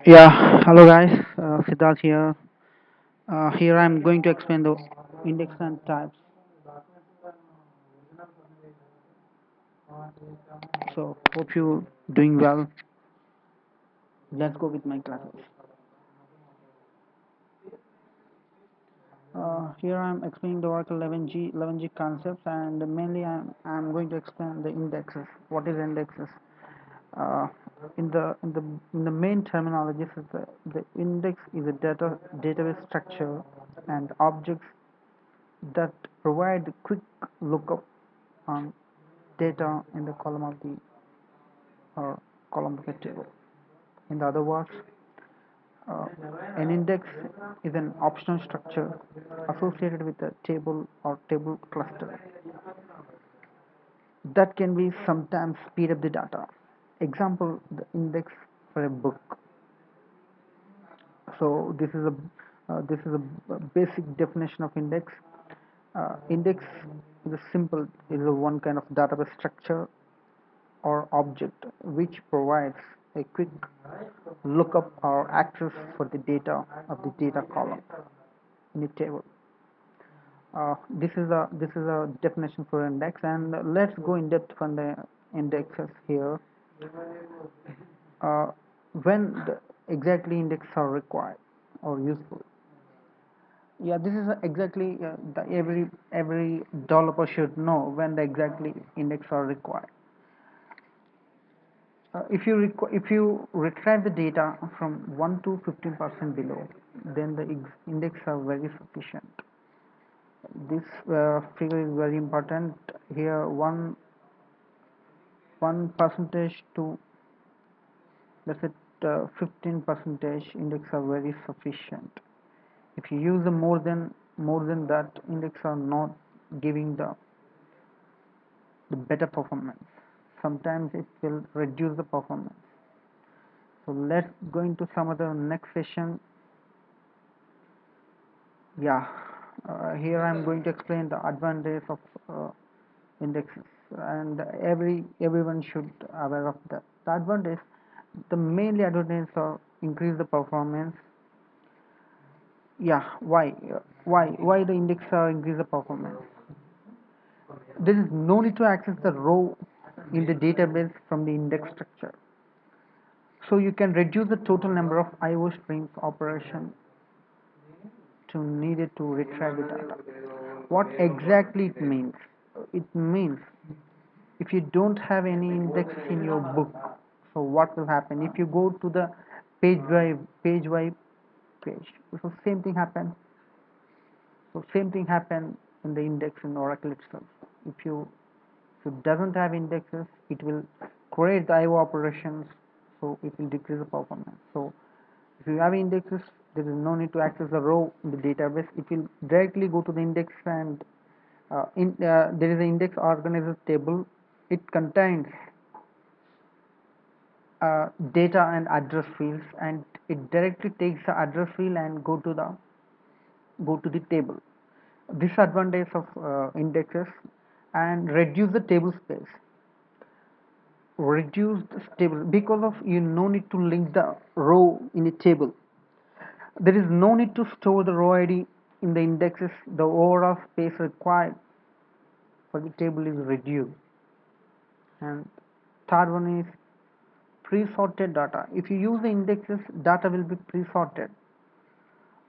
Yeah, hello guys, Siddharth here. Here I'm going to explain the index and types. So hope you doing well. Let's go with my classes. Here I'm explaining the Oracle 11G concepts, and mainly I'm going to explain the indexes. What is indexes? Uh, in the main terminologies, the index is a database structure and objects that provide quick lookup on data in the column of the or column of a table. In other words, uh, an index is an optional structure associated with a table or table cluster that can be sometimes speed up the data. Example: the index for a book. So this is a basic definition of index. Index is a simple is a one kind of database structure or object which provides a quick lookup or access for the data of the data column in a table. This is a definition for index, and let's go in depth on the indexes here. Uh, when the exactly index are required or useful. Yeah, this is exactly every developer should know when the exactly index are required. If you retrieve the data from 1 to 15% below, then the index are very sufficient. This figure is very important here. One percentage to, let's say, 15 percentage index are very sufficient. If you use the more than that, index are not giving the better performance. Sometimes it will reduce the performance. So let's go into some other next session. Yeah, here I'm going to explain the advantage of indexes, and everyone should aware of that. The advantage, the mainly advantage are increase the performance. Yeah, why the index are increase the performance? There is no need to access the row in the database from the index structure. So you can reduce the total number of IO streams operation to needed to retrieve the data. What exactly it means? It means if you don't have any index in your book, so what will happen if you go to the page, so same thing happen. So same thing happen in the index in Oracle itself. If it doesn't have indexes, it will create the IO operations, so it will decrease the performance. So if you have indexes, there is no need to access the row in the database. It will directly go to the index, and there is an index organizer table. It contains data and address fields, and it directly takes the address field and go to the table. Disadvantage of indexes, and reduce the table space. Reduce the table because of you no need to link the row in a table. There is no need to store the row ID in the indexes. The overall space required for the table is reduced. And third one is pre-sorted data. If you use the indexes, data will be pre-sorted.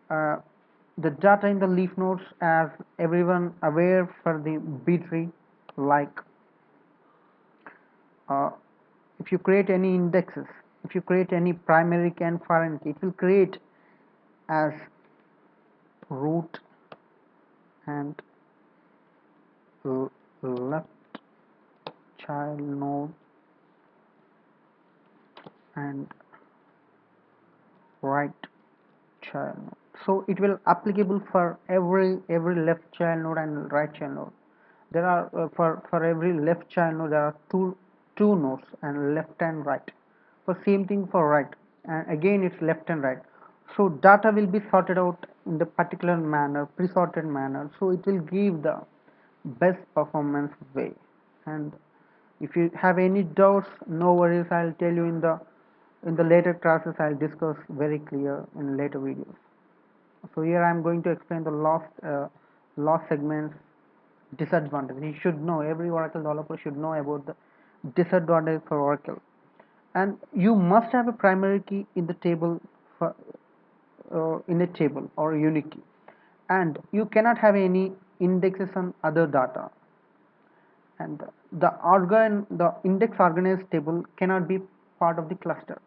Uh, the data in the leaf nodes, as everyone aware for the B tree, like uh, if you create any indexes, if you create any primary key and foreign key, it will create as root and left child node and right child node. So it will applicable for every left child node and right child node. There are for every left child node there are two nodes, and left and right. For same thing for right, and again it's left and right. So data will be sorted out in the particular manner, pre-sorted manner. So it will give the best performance way. And if you have any doubts, no worries. I'll tell you in the In the later classes, I'll discuss very clear in later videos. So here I'm going to explain the lost segments disadvantage. You should know, every Oracle developer should know about the disadvantage for Oracle. And you must have a primary key in the table for, in a table or a unique key. And you cannot have any indexes on other data. And the index organized table cannot be part of the cluster.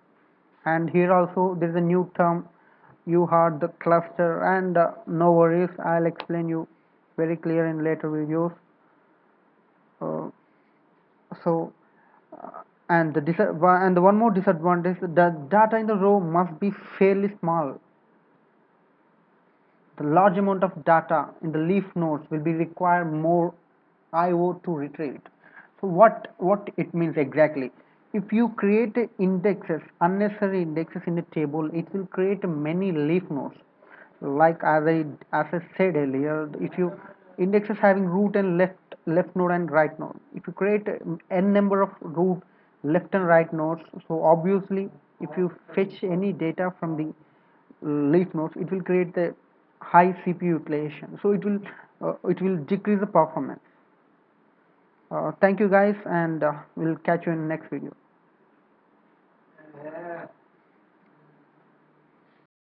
And here also there is a new term, you had the cluster, and no worries, I'll explain you very clear in later videos. uh, so and and the one more disadvantage, the data in the row must be fairly small. The large amount of data in the leaf nodes will be require more IO to retrieve it. So what it means exactly? If you create indexes, unnecessary indexes in a table, it will create many leaf nodes. Like as I said earlier, if you indexes having root and left node and right node, if you create n number of root, left and right nodes, so obviously if you fetch any data from the leaf nodes, it will create the high CPU utilization. So it will decrease the performance. Thank you guys, and we'll catch you in the next video.